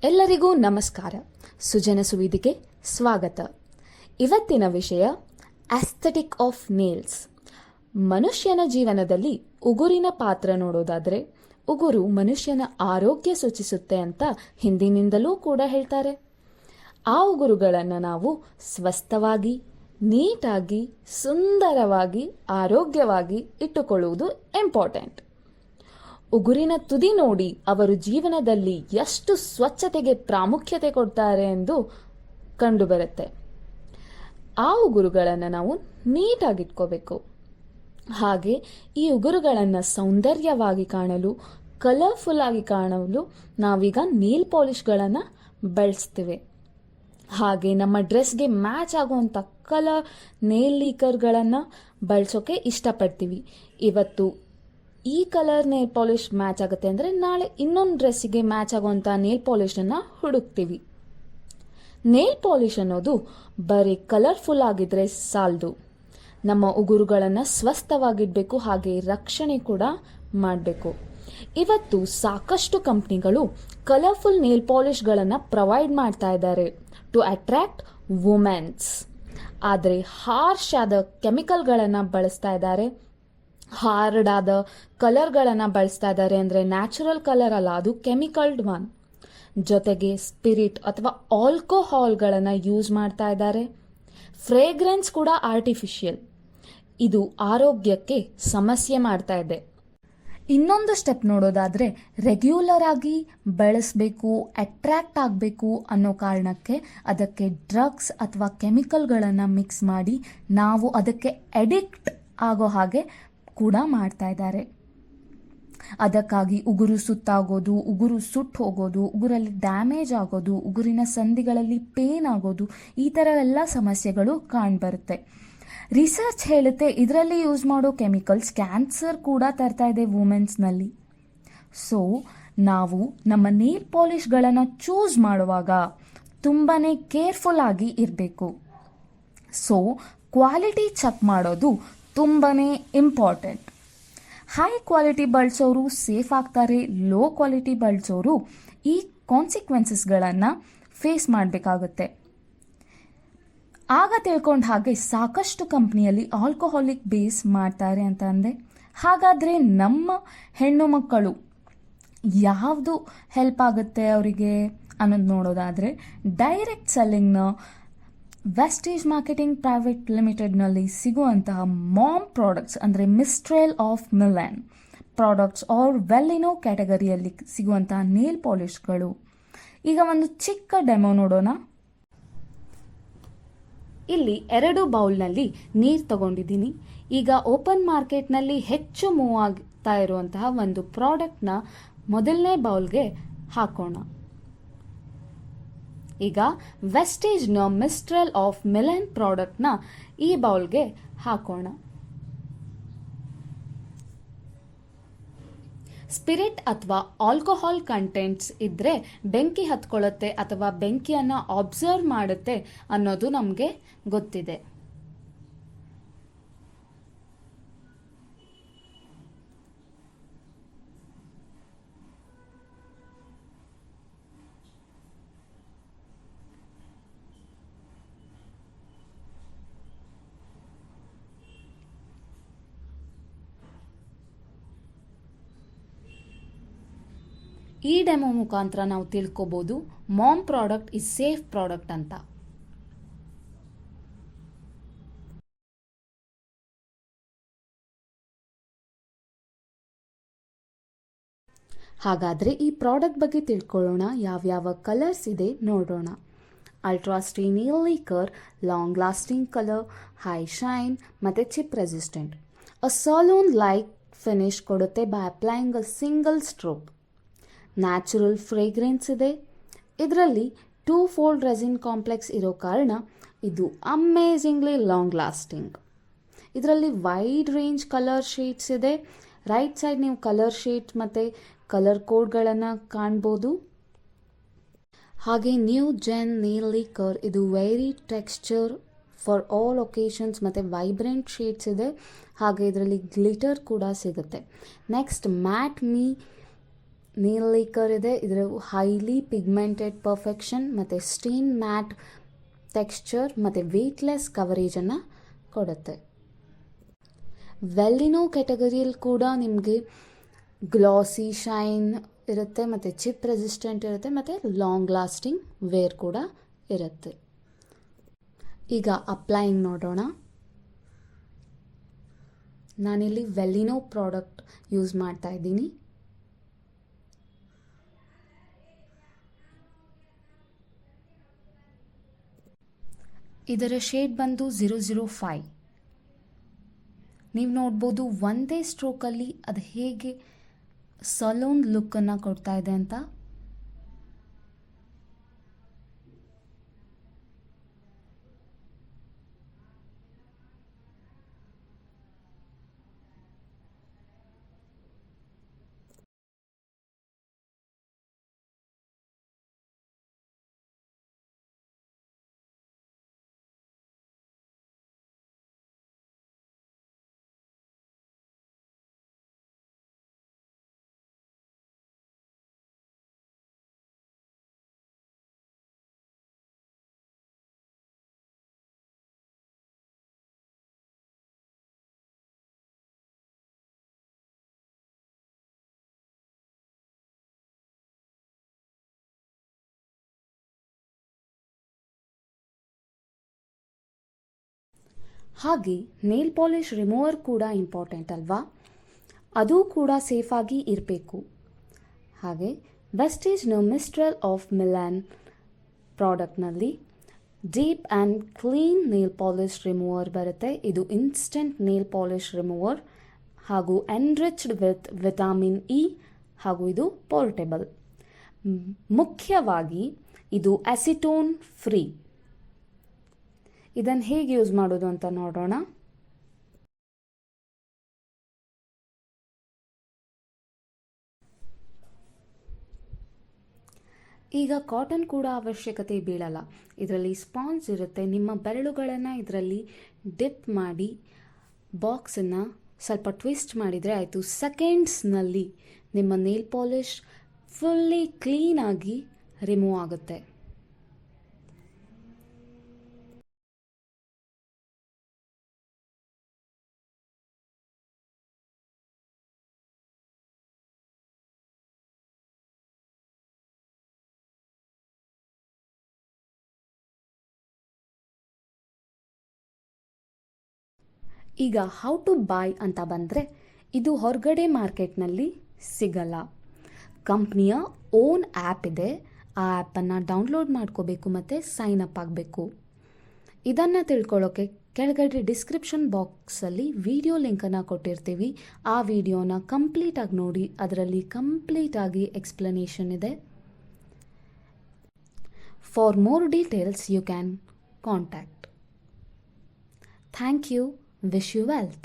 ಎಲ್ಲರಿಗೂ ನಮಸ್ಕಾರ. ಸುಜನ ಸುವಿದಿಗೆ ಸ್ವಾಗತ. ಇವತ್ತಿನ ವಿಷಯ ಆಸ್ಥೆಟಿಕ್ ಆಫ್ ನೇಲ್ಸ್. ಮನುಷ್ಯನ ಜೀವನದಲ್ಲಿ ಉಗುರಿನ ಪಾತ್ರ ನೋಡೋದಾದರೆ ಉಗುರು ಮನುಷ್ಯನ ಆರೋಗ್ಯ ಸೂಚಿಸುತ್ತೆ ಅಂತ ಹಿಂದಿನಿಂದಲೂ ಕೂಡ ಹೇಳ್ತಾರೆ. ಆ ಉಗುರುಗಳನ್ನು ನಾವು ಸ್ವಸ್ಥವಾಗಿ, ನೀಟಾಗಿ, ಸುಂದರವಾಗಿ, ಆರೋಗ್ಯವಾಗಿ ಇಟ್ಟುಕೊಳ್ಳುವುದು ಇಂಪಾರ್ಟೆಂಟ್. ಉಗುರಿನ ತುದಿ ನೋಡಿ ಅವರು ಜೀವನದಲ್ಲಿ ಎಷ್ಟು ಸ್ವಚ್ಛತೆಗೆ ಪ್ರಾಮುಖ್ಯತೆ ಕೊಡ್ತಾರೆ ಎಂದು ಕಂಡುಬರುತ್ತೆ. ಆ ಉಗುರುಗಳನ್ನು ನಾವು ನೀಟಾಗಿಟ್ಕೋಬೇಕು. ಹಾಗೆ ಈ ಉಗುರುಗಳನ್ನು ಸೌಂದರ್ಯವಾಗಿ ಕಾಣಲು, ಕಲರ್ಫುಲ್ ಆಗಿ ಕಾಣಲು ನಾವೀಗ ನೇಲ್ ಪಾಲಿಷ್ಗಳನ್ನು ಬಳಸ್ತೀವಿ. ಹಾಗೆ ನಮ್ಮ ಡ್ರೆಸ್ಗೆ ಮ್ಯಾಚ್ ಆಗುವಂಥ ಕಲರ್ ನೇಲ್ ಲೀಕರ್ಗಳನ್ನು ಬಳಸೋಕೆ ಇಷ್ಟಪಡ್ತೀವಿ. ಇವತ್ತು ಈ ಕಲರ್ ನೇಲ್ ಪಾಲಿಷ್ ಮ್ಯಾಚ್ ಆಗುತ್ತೆ ಅಂದರೆ ನಾಳೆ ಇನ್ನೊಂದು ಡ್ರೆಸ್ಸಿಗೆ ಮ್ಯಾಚ್ ಆಗುವಂಥ ನೇಲ್ ಪಾಲಿಷನ್ನು ಹುಡುಕ್ತೀವಿ. ನೇಲ್ ಪಾಲಿಷ್ ಅನ್ನೋದು ಬರೀ ಕಲರ್ಫುಲ್ ಆಗಿದ್ರೆ ಸಾಲದು. ನಮ್ಮ ಉಗುರುಗಳನ್ನು ಸ್ವಸ್ಥವಾಗಿಡಬೇಕು, ಹಾಗೆ ರಕ್ಷಣೆ ಕೂಡ ಮಾಡಬೇಕು. ಇವತ್ತು ಸಾಕಷ್ಟು ಕಂಪ್ನಿಗಳು ಕಲರ್ಫುಲ್ ನೇಲ್ ಪಾಲಿಷ್ಗಳನ್ನು ಪ್ರೊವೈಡ್ ಮಾಡ್ತಾ ಇದ್ದಾರೆ ಟು ಅಟ್ರಾಕ್ಟ್ ವುಮೆನ್ಸ್. ಆದರೆ ಹಾರ್ಶ್ ಆದ ಕೆಮಿಕಲ್ಗಳನ್ನು ಬಳಸ್ತಾ ಇದ್ದಾರೆ, ಹಾರ್ಡ್ ಆದ ಕಲರ್ಗಳನ್ನು ಬಳಸ್ತಾ ಇದ್ದಾರೆ. ಅಂದರೆ ನ್ಯಾಚುರಲ್ ಕಲರ್ ಅಲ್ಲ, ಅದು ಕೆಮಿಕಲ್ಡ್ ಒನ್. ಜೊತೆಗೆ ಸ್ಪಿರಿಟ್ ಅಥವಾ ಆಲ್ಕೋಹಾಲ್ಗಳನ್ನು ಯೂಸ್ ಮಾಡ್ತಾ ಇದ್ದಾರೆ. ಫ್ರೇಗ್ರೆನ್ಸ್ ಕೂಡ ಆರ್ಟಿಫಿಷಿಯಲ್. ಇದು ಆರೋಗ್ಯಕ್ಕೆ ಸಮಸ್ಯೆ ಮಾಡ್ತಾ ಇದೆ. ಇನ್ನೊಂದು ಸ್ಟೆಪ್ ನೋಡೋದಾದರೆ ರೆಗ್ಯುಲರ್ ಆಗಿ ಬಳಸಬೇಕು, ಅಟ್ರಾಕ್ಟ್ ಆಗಬೇಕು ಅನ್ನೋ ಕಾರಣಕ್ಕೆ ಅದಕ್ಕೆ ಡ್ರಗ್ಸ್ ಅಥವಾ ಕೆಮಿಕಲ್ಗಳನ್ನು ಮಿಕ್ಸ್ ಮಾಡಿ ನಾವು ಅದಕ್ಕೆ ಅಡಿಕ್ಟ್ ಆಗೋ ಹಾಗೆ ಕೂಡ ಮಾಡ್ತಾ ಇದ್ದಾರೆ. ಅದಕ್ಕಾಗಿ ಉಗುರು ಸುತ್ತಾಗೋದು, ಉಗುರು ಸುಟ್ಟು ಹೋಗೋದು, ಉಗುರಲ್ಲಿ ಡ್ಯಾಮೇಜ್ ಆಗೋದು, ಉಗುರಿನ ಸಂಧಿಗಳಲ್ಲಿ ಪೇನ್ ಆಗೋದು, ಈ ಥರ ಎಲ್ಲ ಸಮಸ್ಯೆಗಳು ಕಾಣ್ಬರುತ್ತೆ. ರಿಸರ್ಚ್ ಹೇಳುತ್ತೆ ಇದರಲ್ಲಿ ಯೂಸ್ ಮಾಡೋ ಕೆಮಿಕಲ್ಸ್ ಕ್ಯಾನ್ಸರ್ ಕೂಡ ತರ್ತಾ ಇದೆ ವುಮೆನ್ಸ್ನಲ್ಲಿ. ಸೊ ನಾವು ನಮ್ಮ ನೇಲ್ ಪಾಲಿಷ್ಗಳನ್ನು ಚೂಸ್ ಮಾಡುವಾಗ ತುಂಬಾ ಕೇರ್ಫುಲ್ ಆಗಿ ಇರಬೇಕು. ಸೊ ಕ್ವಾಲಿಟಿ ಚೆಕ್ ಮಾಡೋದು ತುಂಬಾ ಇಂಪಾರ್ಟೆಂಟ್. ಹೈ ಕ್ವಾಲಿಟಿ ಬಳಸೋರು ಸೇಫ್ ಆಗ್ತಾರೆ, ಲೋ ಕ್ವಾಲಿಟಿ ಬಳಸೋರು ಈ ಕಾನ್ಸಿಕ್ವೆನ್ಸಸ್ಗಳನ್ನು ಫೇಸ್ ಮಾಡಬೇಕಾಗುತ್ತೆ. ಆಗ ತಿಳ್ಕೊಂಡ ಹಾಗೆ ಸಾಕಷ್ಟು ಕಂಪ್ನಿಯಲ್ಲಿ ಆಲ್ಕೋಹಾಲಿಕ್ ಬೇಸ್ ಮಾಡ್ತಾರೆ ಅಂತ ಅಂದೆ. ಹಾಗಾದರೆ ನಮ್ಮ ಹೆಣ್ಣು ಮಕ್ಕಳು ಯಾವುದು ಹೆಲ್ಪ್ ಆಗುತ್ತೆ ಅವರಿಗೆ ಅನ್ನೋದು ನೋಡೋದಾದರೆ ಡೈರೆಕ್ಟ್ ಸೆಲ್ಲಿಂಗ್ನ ವೆಸ್ಟೇಜ್ ಮಾರ್ಕೆಟಿಂಗ್ ಪ್ರೈವೇಟ್ ಲಿಮಿಟೆಡ್ನಲ್ಲಿ ಸಿಗುವಂತಹ ಮಾಮ್ ಪ್ರಾಡಕ್ಟ್ಸ್ ಅಂದರೆ ಮಿಸ್ಟ್ರೇಲ್ ಆಫ್ ಮಿಲನ್ ಪ್ರಾಡಕ್ಟ್ಸ್ ಆರ್ ವೆಲ್ಲಿನೋ ಕ್ಯಾಟಗರಿಯಲ್ಲಿ ಸಿಗುವಂತಹ ನೇಲ್ ಪಾಲಿಷ್ಗಳು. ಈಗ ಒಂದು ಚಿಕ್ಕ ಡೆಮೋ ನೋಡೋಣ. ಇಲ್ಲಿ 2 ಬೌಲ್ನಲ್ಲಿ ನೀರು ತಗೊಂಡಿದ್ದೀನಿ. ಈಗ ಓಪನ್ ಮಾರ್ಕೆಟ್ನಲ್ಲಿ ಹೆಚ್ಚು ಮೂವ್ ಆಗ್ತಾ ಇರುವಂತಹ ಒಂದು ಪ್ರಾಡಕ್ಟ್ನ ಮೊದಲನೇ ಬೌಲ್ಗೆ ಹಾಕೋಣ. ಈಗ ವೆಸ್ಟೇಜ್ನ ಮಿಸ್ಟ್ರಲ್ ಆಫ್ ಮಿಲನ್ ಪ್ರಾಡಕ್ಟ್ನ ಈ ಬೌಲ್ಗೆ ಹಾಕೋಣ. ಸ್ಪಿರಿಟ್ ಅಥವಾ ಆಲ್ಕೋಹಾಲ್ ಕಂಟೆಂಟ್ಸ್ ಇದ್ದರೆ ಬೆಂಕಿ ಹತ್ಕೊಳ್ಳುತ್ತೆ ಅಥವಾ ಬೆಂಕಿಯನ್ನು ಅಬ್ಸರ್ವ್ ಮಾಡುತ್ತೆ ಅನ್ನೋದು ನಮಗೆ ಗೊತ್ತಿದೆ. ಈ ಡೆಮೋ ಮುಖಾಂತರ ನಾವು ತಿಳ್ಕೊಬೋದು ma'am product is safe product ಅಂತ. ಹಾಗಾದರೆ ಈ ಪ್ರಾಡಕ್ಟ್ ಬಗ್ಗೆ ತಿಳ್ಕೊಳ್ಳೋಣ. ಯಾವ್ಯಾವ ಕಲರ್ಸ್ ಇದೆ ನೋಡೋಣ. Ultra stay nail lacquer, long lasting colour, high shine ಮತ್ತು chip resistant. A salon like finish ಕೊಡುತ್ತೆ by applying a single stroke. Natural fragrance ಇದೆ. ಇದರಲ್ಲಿ 2-fold ರೆಸಿನ್ ಕಾಂಪ್ಲೆಕ್ಸ್ ಇರೋ ಕಾರಣ ಇದು ಅಮೇಝಿಂಗ್ಲಿ ಲಾಂಗ್ ಲಾಸ್ಟಿಂಗ್. ಇದರಲ್ಲಿ ವೈಡ್ ರೇಂಜ್ ಕಲರ್ ಶೇಡ್ಸ್ ಇದೆ. Right side ನೀವು ಕಲರ್ ಶೇಡ್ಸ್ ಮತ್ತು ಕಲರ್ ಕೋಡ್ಗಳನ್ನು ಕಾಣ್ಬೋದು. ಹಾಗೆ ನ್ಯೂ ಜೆನ್ ನೇಲ್ ಲೀಕರ್, ಇದು very texture for all occasions ಮತ್ತು ವೈಬ್ರೆಂಟ್ ಶೇಡ್ಸ್ ಇದೆ. ಹಾಗೆ ಇದರಲ್ಲಿ ಗ್ಲಿಟರ್ ಕೂಡ ಸಿಗುತ್ತೆ. Next mat me nail Laker ಇದೆ. ಇದರ ಹೈಲಿ ಪಿಗ್ಮೆಂಟೆಡ್ ಪರ್ಫೆಕ್ಷನ್ ಮತ್ತು ಸ್ಟೇನ್ ಮ್ಯಾಟ್ ಟೆಕ್ಸ್ಚರ್ ಮತ್ತು ವೇಟ್ಲೆಸ್ ಕವರೇಜನ್ನು ಕೊಡುತ್ತೆ. ವೆಲ್ಲಿನೋ ಕ್ಯಾಟಗರಿಯಲ್ಲಿ ಕೂಡ ನಿಮಗೆ ಗ್ಲಾಸಿ ಶೈನ್ ಇರುತ್ತೆ ಮತ್ತು ಚಿಪ್ ರೆಸಿಸ್ಟೆಂಟ್ ಇರುತ್ತೆ ಮತ್ತು ಲಾಂಗ್ ಲಾಸ್ಟಿಂಗ್ ವೇರ್ ಕೂಡ ಇರುತ್ತೆ. ಈಗ ಅಪ್ಲೈಯಿಂಗ್ ನೋಡೋಣ. ನಾನಿಲ್ಲಿ ವೆಲ್ಲಿನೋ ಪ್ರಾಡಕ್ಟ್ ಯೂಸ್ ಮಾಡ್ತಾ ಇದ್ದೀನಿ. ಇದರ ಶೇಡ್ ಬಂದು 005. ನೀವು ನೋಡ್ಬೋದು ಒಂದೇ ಸ್ಟ್ರೋಕಲ್ಲಿ ಅದು ಹೇಗೆ ಸಲೂನ್ ಲುಕ್ಕನ್ನು ಕೊಡ್ತಾ ಇದೆ ಅಂತ. ಹಾಗೆ ನೇಲ್ ಪಾಲಿಷ್ ರಿಮೂವರ್ ಕೂಡ ಇಂಪಾರ್ಟೆಂಟ್ ಅಲ್ವಾ? ಅದು ಕೂಡ ಸೇಫಾಗಿ ಇರಬೇಕು. ಹಾಗೆ ವೆಸ್ಟೇಜ್ನ ಮಿಸ್ಟ್ರಲ್ ಆಫ್ ಮಿಲಾನ್ ಪ್ರಾಡಕ್ಟ್ನಲ್ಲಿ deep and clean nail polish remover ಬರುತ್ತೆ. ಇದು ಇನ್ಸ್ಟೆಂಟ್ ನೇಲ್ ಪಾಲಿಷ್ ರಿಮೂವರ್ ಹಾಗೂ ಎನ್ರಿಚ್ಡ್ ವಿತ್ ವಿಟಮಿನ್ ಇ ಹಾಗೂ ಇದು ಪೋರ್ಟೇಬಲ್. ಮುಖ್ಯವಾಗಿ ಇದು ಅಸಿಟೋನ್ ಫ್ರೀ. ಇದನ್ನು ಹೇಗೆ ಯೂಸ್ ಮಾಡೋದು ಅಂತ ನೋಡೋಣ. ಈಗ ಕಾಟನ್ ಕೂಡ ಅವಶ್ಯಕತೆ ಬೀಳಲ್ಲ. ಇದರಲ್ಲಿ ಸ್ಪಾಂಜ್ ಇರುತ್ತೆ. ನಿಮ್ಮ ಬೆರಳುಗಳನ್ನು ಇದರಲ್ಲಿ ಡಿಪ್ ಮಾಡಿ ಬಾಕ್ಸನ್ನು ಸ್ವಲ್ಪ ಟ್ವಿಸ್ಟ್ ಮಾಡಿದರೆ ಆಯಿತು. ಸೆಕೆಂಡ್ಸ್ನಲ್ಲಿ ನಿಮ್ಮ ನೇಲ್ ಪಾಲಿಷ್ ಫುಲ್ಲಿ ಕ್ಲೀನಾಗಿ ರಿಮೂವ್ ಆಗುತ್ತೆ. ಈಗ ಹೌ ಟು ಬೈ ಅಂತ ಬಂದರೆ ಇದು ಹೊರಗಡೆ ಮಾರ್ಕೆಟ್ನಲ್ಲಿ ಸಿಗಲ್ಲ. ಕಂಪ್ನಿಯ ಓನ್ ಆ್ಯಪ್ ಇದೆ. ಆ ಆ್ಯಪನ್ನು ಡೌನ್ಲೋಡ್ ಮಾಡ್ಕೋಬೇಕು ಮತ್ತು ಸೈನ್ ಅಪ್ ಆಗಬೇಕು. ಇದನ್ನು ತಿಳ್ಕೊಳ್ಳೋಕ್ಕೆ ಕೆಳಗಡೆ ಡಿಸ್ಕ್ರಿಪ್ಷನ್ ಬಾಕ್ಸಲ್ಲಿ ವಿಡಿಯೋ ಲಿಂಕನ್ನು ಕೊಟ್ಟಿರ್ತೀವಿ. ಆ ವಿಡಿಯೋನ ಕಂಪ್ಲೀಟಾಗಿ ನೋಡಿ. ಅದರಲ್ಲಿ ಕಂಪ್ಲೀಟಾಗಿ ಎಕ್ಸ್ಪ್ಲನೇಷನ್ ಇದೆ. For more details you can contact. Thank you. Wish you wealth.